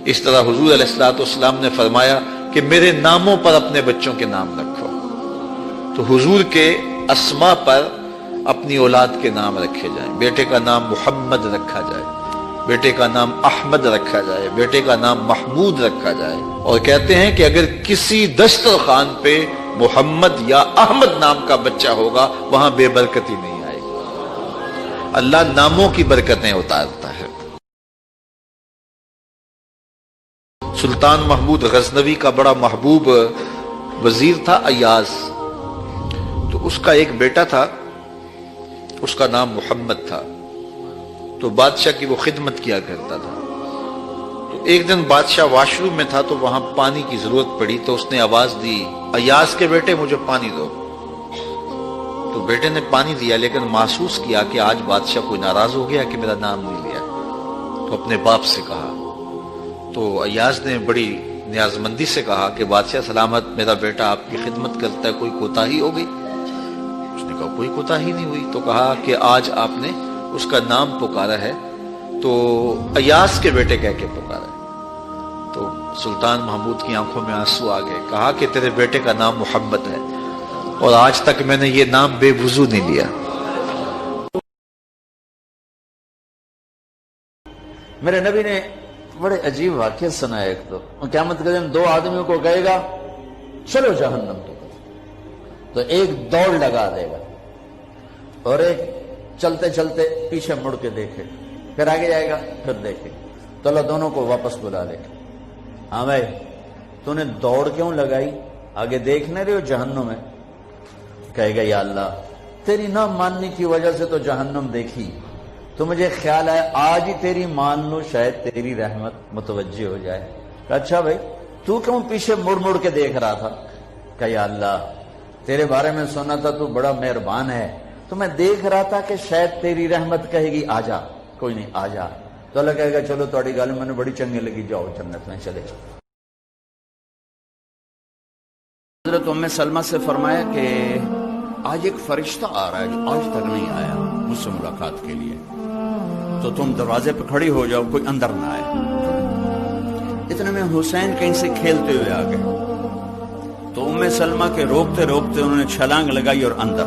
اس طرح حضور علیہ الصلوۃ والسلام نے فرمایا کہ میرے ناموں پر اپنے بچوں کے نام رکھو، تو حضور کے اسما پر اپنی اولاد کے نام رکھے جائیں۔ بیٹے کا نام محمد رکھا جائے، بیٹے کا نام احمد رکھا جائے، بیٹے کا نام محمود رکھا جائے۔ اور کہتے ہیں کہ اگر کسی دسترخوان پہ محمد یا احمد نام کا بچہ ہوگا وہاں بے برکتی نہیں آئے گی۔ اللہ ناموں کی برکتیں اتارتا ہے۔ سلطان محمود غزنوی کا بڑا محبوب وزیر تھا ایاز، تو اس کا ایک بیٹا تھا، اس کا نام محمد تھا، تو بادشاہ کی وہ خدمت کیا کرتا تھا۔ تو ایک دن بادشاہ واش روم میں تھا تو وہاں پانی کی ضرورت پڑی، تو اس نے آواز دی ایاز کے بیٹے مجھے پانی دو۔ تو بیٹے نے پانی دیا، لیکن محسوس کیا کہ آج بادشاہ کوئی ناراض ہو گیا کہ میرا نام نہیں لیا، تو اپنے باپ سے کہا۔ تو ایاز نے بڑی نیازمندی سے کہا کہ بادشاہ سلامت، میرا بیٹا آپ کی خدمت کرتا ہے، کوئی کوتاہی ہو گئی؟ اس نے کہا کوئی کوتاہی نہیں ہوئی۔ تو کہا کہ آج آپ نے اس کا نام پکارا ہے تو ایاز کے بیٹے کہہ کے پکارا ہے۔ تو سلطان محمود کی آنکھوں میں آنسو آ گئے، کہا کہ تیرے بیٹے کا نام محمد ہے اور آج تک میں نے یہ نام بے وضو نہیں لیا۔ میرے نبی نے بڑے عجیب واقعہ سنا ہے۔ ایک تو قیامت کے دن دو آدمیوں کو کہے گا چلو جہنم تو ایک دوڑ لگا دے گا اور ایک چلتے چلتے پیچھے مڑ کے دیکھے، پھر آگے جائے گا، پھر دیکھے، تو اللہ دونوں کو واپس بلا لے گا۔ ہاں بھائی تو نے دوڑ کیوں لگائی؟ آگے دیکھنے رہے ہو جہنم ہے؟ کہے گا یا اللہ تیری نہ ماننے کی وجہ سے تو جہنم دیکھی، تو مجھے خیال ہے آج ہی تیری مان لو، شاید تیری رحمت متوجہ ہو جائے۔ کہ اچھا بھائی تو کیوں پیچھے مڑ مڑ کے دیکھ رہا تھا؟ کہ یا اللہ تیرے بارے میں سنا تھا تو بڑا مہربان ہے، تو میں دیکھ رہا تھا کہ شاید تیری رحمت کہے گی آ جا۔ کوئی نہیں، آ جا۔ تو اللہ کہے گا چلو تھوڑی گل میں نے بڑی چنگی لگی، جاؤ جنت میں چلے جاؤ۔ حضرت ام سلمہ سے فرمایا کہ آج ایک فرشتہ آ رہا ہے جو آج تک نہیں آیا مجھ سے ملاقات کے لیے، تو تم دروازے پہ کھڑی ہو جاؤ، کوئی اندر نہ آئے۔ اتنے میں حسین کہیں سے کھیلتے ہوئے آ گئے، تو ام سلمہ کے روکتے روکتے انہوں نے چھلانگ لگائی اور اندر۔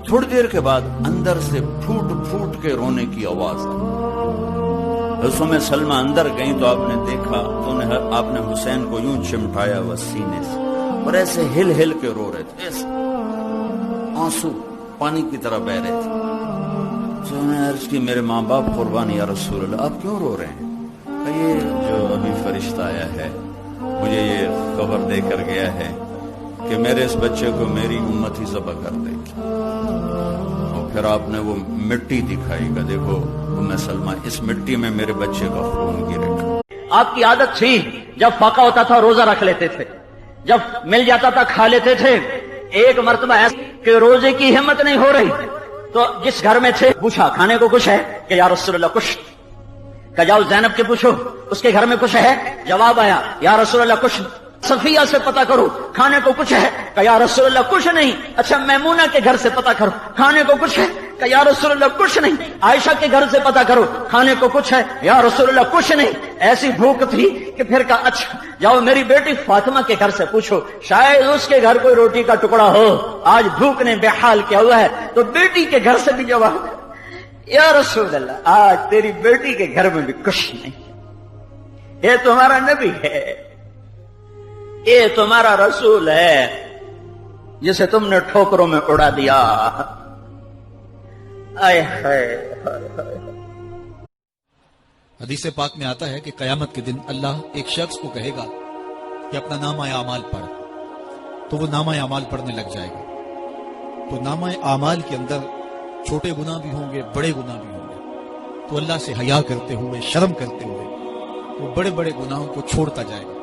تھوڑی دیر کے بعد اندر سے پھوٹ پھوٹ کے رونے کی آواز آئی۔ ام سلمہ اندر گئیں تو آپ نے دیکھا تو آپ نے حسین کو یوں چمٹایا ہوا سینے سے اور ایسے ہل ہل کے رو رہے تھے، ایسے آنسو پانی کی طرح بہ رہے تھے۔ تو انہوں نے عرض کی میرے ماں باپ قربان یا رسول اللہ، آپ کیوں رو رہے ہیں؟ کہ یہ جو ابھی فرشتہ آیا ہے مجھے یہ خبر دے کر گیا ہے کہ میرے اس بچے کو میری امت ہی ذبح کر دے گی۔ اور پھر آپ نے وہ مٹی دکھائی گا، دیکھو ام سلمہ اس مٹی میں میرے بچے کا خون گرے گا۔ آپ کی عادت تھی جب فاقہ ہوتا تھا روزہ رکھ لیتے تھے، جب مل جاتا تھا کھا لیتے تھے۔ ایک مرتبہ ایسا کہ روزے کی ہمت نہیں ہو رہی تو جس گھر میں تھے پوچھا کھانے کو کچھ ہے؟ کہ یا رسول اللہ کچھ۔ کہ جاؤ زینب کے پوچھو اس کے گھر میں کچھ ہے؟ جواب آیا یا رسول اللہ کچھ۔ صفیہ سے پتہ کرو کھانے کو کچھ ہے؟ کہ یا رسول اللہ کچھ نہیں۔ اچھا میمونہ کے گھر سے پتہ کرو کھانے کو کچھ ہے؟ کہ یا رسول اللہ کچھ نہیں۔ عائشہ کے گھر سے پتہ کرو کھانے کو کچھ ہے؟ یا رسول اللہ کچھ نہیں۔ ایسی بھوک تھی کہ پھر کہا اچھا جاؤ میری بیٹی فاطمہ کے گھر سے پوچھو، شاید اس کے گھر کوئی روٹی کا ٹکڑا ہو، آج بھوک نے بے حال کیا ہوا ہے۔ تو بیٹی کے گھر سے بھی جواب یا رسول اللہ آج تیری بیٹی کے گھر میں بھی کچھ نہیں، یہ تمہارا نبی ہے، یہ تمہارا رسول ہے جسے تم نے ٹھوکروں میں اڑا دیا۔ آئے ہائے۔ حدیث پاک میں آتا ہے کہ قیامت کے دن اللہ ایک شخص کو کہے گا کہ اپنا نامہ اعمال پڑھ، تو وہ نامہ اعمال پڑھنے لگ جائے گا۔ تو نامہ اعمال کے اندر چھوٹے گناہ بھی ہوں گے، بڑے گناہ بھی ہوں گے، تو اللہ سے حیا کرتے ہوئے، شرم کرتے ہوئے وہ بڑے بڑے گناہوں کو چھوڑتا جائے گا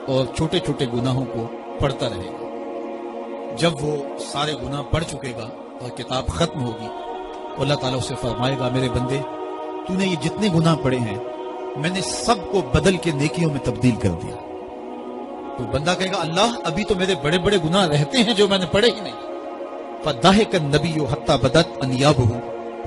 اور چھوٹے چھوٹے گناہوں کو پڑھتا رہے گا۔ جب وہ سارے گناہ پڑھ چکے گا اور کتاب ختم ہوگی تو اللہ تعالیٰ اسے فرمائے گا میرے بندے تو نے یہ جتنے گناہ پڑے ہیں میں نے سب کو بدل کے نیکیوں میں تبدیل کر دیا۔ تو بندہ کہے گا اللہ ابھی تو میرے بڑے بڑے گناہ رہتے ہیں جو میں نے پڑھے ہی نہیں۔ فَضَحِكَ النَّبِيُّ حَتَّى بَدَتْ أَنْيَابُهُ،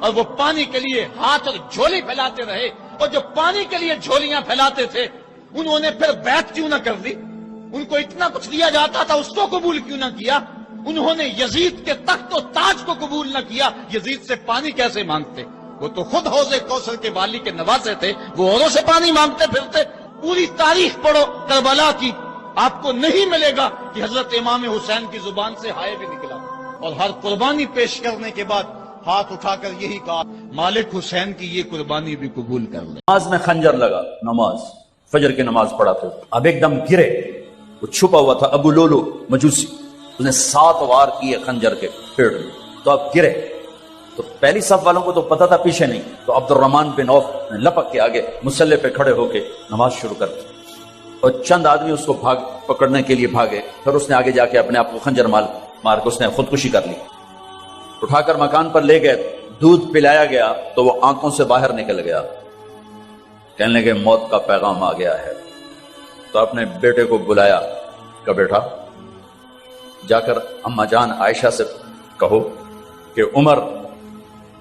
اور وہ پانی کے لیے ہاتھ اور جھولی پھیلاتے رہے، اور جو پانی کے لیے جھولیاں پھیلاتے تھے انہوں نے پھر بیعت کیوں نہ کر دی؟ ان کو اتنا کچھ دیا جاتا تھا، اس کو قبول کیوں نہ کیا؟ انہوں نے یزید کے تخت و تاج کو قبول نہ کیا، یزید سے پانی کیسے مانگتے؟ وہ تو خود حوض کوثر کے والی کے نواسے تھے، وہ اوروں سے پانی مانگتے پھرتے۔ پوری تاریخ پڑھو کربلا کی، آپ کو نہیں ملے گا کہ حضرت امام حسین کی زبان سے ہائے بھی نکلا، اور ہر قربانی پیش کرنے کے بعد ہاتھ اٹھا کر یہی کہا مالک حسین کی یہ قربانی بھی قبول کر لے۔ نماز میں خنجر لگا، نماز فجر کی نماز پڑھا تھا، اب ایک دم گرے، وہ چھپا ہوا تھا ابو لولو مجوسی، اس نے 7 وار کیے خنجر کے پیڑ میں، تو اب گرے، تو پہلی صف والوں کو تو پتا تھا پیچھے نہیں، تو عبد الرحمن بن عوف نے لپک کے آگے مصلی پہ کھڑے ہو کے نماز شروع کر دی، اور چند آدمی اس کو پکڑنے کے لیے بھاگے، پھر اس نے آگے جا کے اپنے آپ کو خنجر مار کے اس نے خودکشی کر لی، اٹھا کر مکان پر لے گئے، دودھ پلایا گیا تو وہ آنکھوں سے باہر نکل گیا، کہنے لگے موت کا پیغام آ گیا ہے، تو اپنے بیٹے کو بلایا کہ بیٹا جا کر اما جان عائشہ سے کہو کہ عمر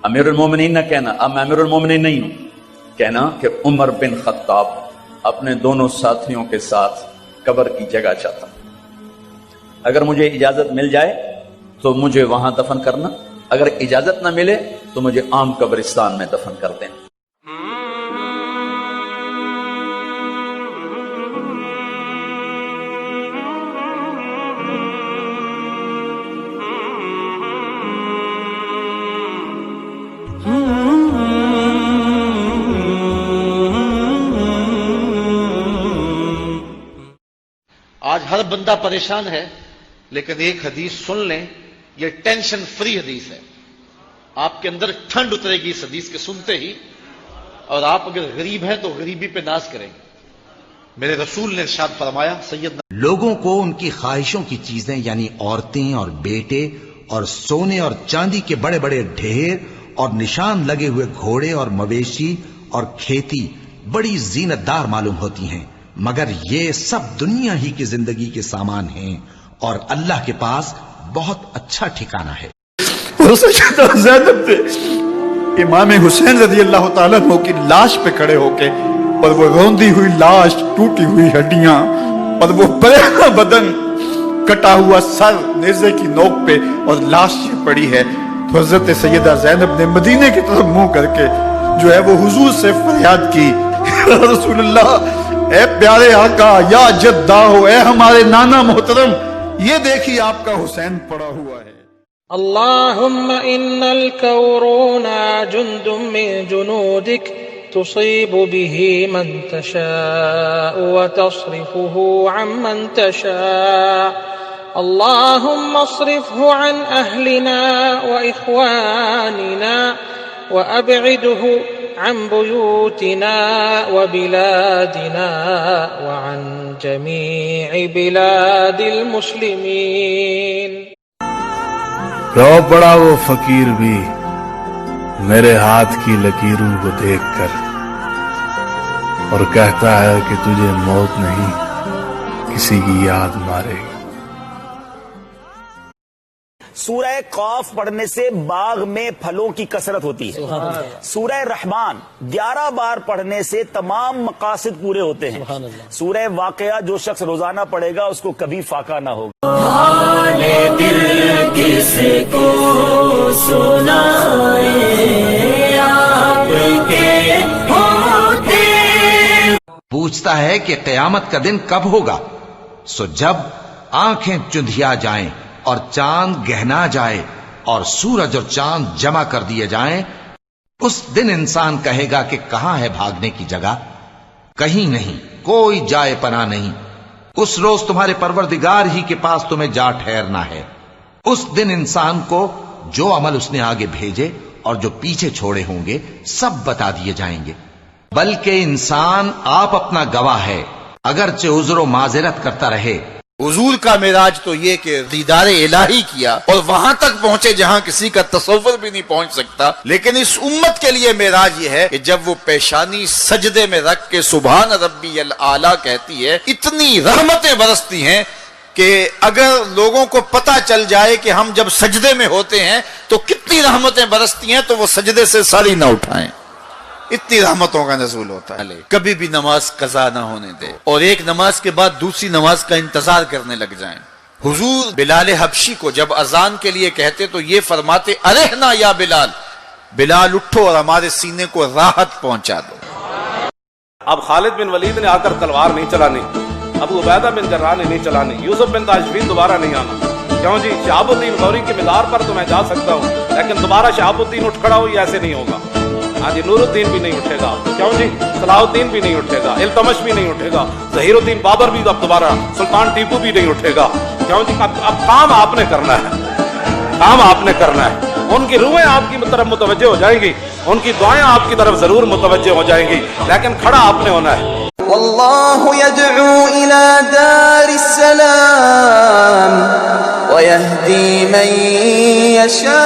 امیر المومنین نہ کہنا، اب میں امیر المومنین نہیں ہوں، کہنا کہ عمر بن خطاب اپنے دونوں ساتھیوں کے ساتھ قبر کی جگہ چاہتا، اگر مجھے اجازت مل جائے تو مجھے وہاں دفن کرنا، اگر اجازت نہ ملے تو مجھے عام قبرستان میں دفن کر دینا۔ آج ہر بندہ پریشان ہے، لیکن ایک حدیث سن لیں، یہ ٹینشن فری حدیث ہے، آپ کے اندر ٹھنڈ اترے گی اس حدیث کے سنتے ہی، اور آپ اگر غریب ہیں تو غریبی پہ ناز کریں گے۔ میرے رسول نے ارشاد فرمایا، سیدنا لوگوں کو ان کی خواہشوں کی چیزیں یعنی عورتیں اور بیٹے اور سونے اور چاندی کے بڑے بڑے ڈھیر اور نشان لگے ہوئے گھوڑے اور مویشی اور کھیتی بڑی زینت دار معلوم ہوتی ہیں، مگر یہ سب دنیا ہی کی زندگی کے سامان ہیں اور اللہ کے پاس بہت اچھا ٹھکانہ ہے۔ اور سیدہ زینب نے امام حسین رضی اللہ تعالیٰ عنہ کی لاش پہ کھڑے ہو کے، اور وہ روندی ہوئی لاش، ٹوٹی ہوئی ہڈیاں اور وہ پریشاں بدن، کٹا ہوا سر نیزے کی نوک پہ اور لاش یہ پڑی ہے، تو حضرت سیدہ زینب نے مدینے کی طرف منہ کر کے جو ہے وہ حضور سے فریاد کی، رسول اللہ، اے پیارے آقا، یا جدہ ہو، اے ہمارے نانا محترم، یہ دیکھیے آپ کا حسین پڑا ہوا ہے۔ اللهم إن الكورون جند من جنودك تصيب به من تشاء وتصرفه عمن تشاء اللهم اصرفه عن أهلنا وإخواننا وأبعده عن بيوتنا وبلادنا وعن جميع بلاد المسلمين۔ رو پڑا وہ فقیر بھی میرے ہاتھ کی لکیروں کو دیکھ کر، اور کہتا ہے کہ تجھے موت نہیں کسی کی یاد مارے گی۔ سورہ قاف پڑھنے سے باغ میں پھلوں کی کثرت ہوتی ہے، سورہ رحمان 11 بار پڑھنے سے تمام مقاصد پورے ہوتے ہیں، سورہ واقعہ جو شخص روزانہ پڑھے گا اس کو کبھی فاقہ نہ ہوگا۔ دل کس کو سنائے آپ کے ہوتے، پوچھتا ہے کہ قیامت کا دن کب ہوگا؟ سو جب آنکھیں چندھیا جائیں اور چاند گہنا جائے اور سورج اور چاند جمع کر دیے جائیں، اس دن انسان کہے گا کہ کہاں ہے بھاگنے کی جگہ؟ کہیں نہیں، کوئی جائے پناہ نہیں۔ اس روز تمہارے پروردگار ہی کے پاس تمہیں جا ٹھہرنا ہے۔ اس دن انسان کو جو عمل اس نے آگے بھیجے اور جو پیچھے چھوڑے ہوں گے سب بتا دیے جائیں گے، بلکہ انسان آپ اپنا گواہ ہے، اگرچہ عذر و معذرت کرتا رہے۔ حضور کا معراج تو یہ کہ دیدار الہی کیا اور وہاں تک پہنچے جہاں کسی کا تصور بھی نہیں پہنچ سکتا، لیکن اس امت کے لیے معراج یہ ہے کہ جب وہ پیشانی سجدے میں رکھ کے سبحان ربی الاعلیٰ کہتی ہے، اتنی رحمتیں برستی ہیں کہ اگر لوگوں کو پتہ چل جائے کہ ہم جب سجدے میں ہوتے ہیں تو کتنی رحمتیں برستی ہیں تو وہ سجدے سے ساری نہ اٹھائیں، اتنی رحمتوں کا نزول ہوتا ہے. کبھی بھی نماز قضا نہ ہونے دے اور ایک نماز کے بعد دوسری نماز کا انتظار کرنے لگ جائیں. حضور بلال حبشی کو جب اذان کے لیے کہتے تو یہ فرماتے ارحنا یا بلال، بلال اٹھو اور ہمارے سینے کو راحت پہنچا دو. اب خالد بن ولید نے آ کر تلوار نہیں چلانی، ابو عبیدہ بن جراح نے نہیں چلانی، یوسف بن تاشفین دوبارہ نہیں آنا. کیوں جی؟ شہاب الدین غوری کے مزار پر تو میں جا سکتا ہوں لیکن دوبارہ شہاب الدین اٹھ کھڑا ہو یہ ایسے نہیں ہوگا. ہاں جی، نور الدین بھی نہیں اٹھے گا. کیوں جی؟ صلاح الدین بھی نہیں اٹھے گا، التمش بھی نہیں اٹھے گا، ظہیر الدین بابر بھی اب دوبارہ، سلطان ٹیپو بھی نہیں اٹھے گا. کیوں جی؟ اب کام آپ نے کرنا ہے، کام آپ نے کرنا ہے. ان کی روحیں آپ کی طرف متوجہ ہو جائیں گی، ان کی دعائیں آپ کی طرف ضرور متوجہ ہو جائیں گی، لیکن کھڑا آپ نے ہونا ہے. والله يدعو إلى دار السلام ويهدي من يشاء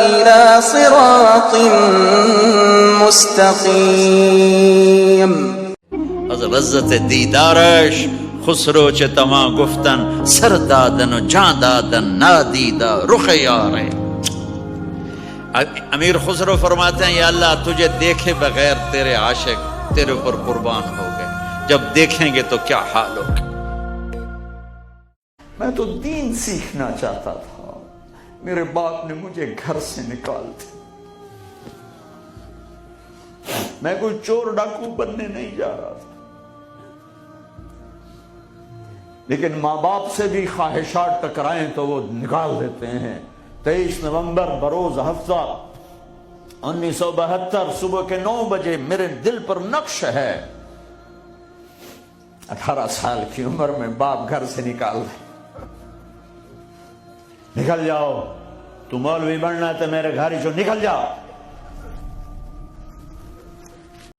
إلى صراط مستقيم. حضرت دیدارش خسرو چه تما گفتن سر دادن و جان دادن نادیدہ رخ یارے. امیر خسرو فرماتے ہیں یا اللہ تجھے دیکھے بغیر تیرے عاشق تیرے اوپر قربان ہو گئے، جب دیکھیں گے تو کیا حال ہوگا. میں تو دین سیکھنا چاہتا تھا، میرے باپ نے مجھے گھر سے نکال دیا. میں کوئی چور ڈاکو بننے نہیں جا رہا تھا، لیکن ماں باپ سے بھی خواہشات ٹکرائیں تو وہ نکال دیتے ہیں. 23 نومبر بروز ہفتہ 1972 صبح کے 9 بجے میرے دل پر نقش ہے. 18 سال کی عمر میں باپ گھر سے نکال دے، نکل جاؤ، تو مولوی بننا ہے تو میرے گھر جو نکل جاؤ.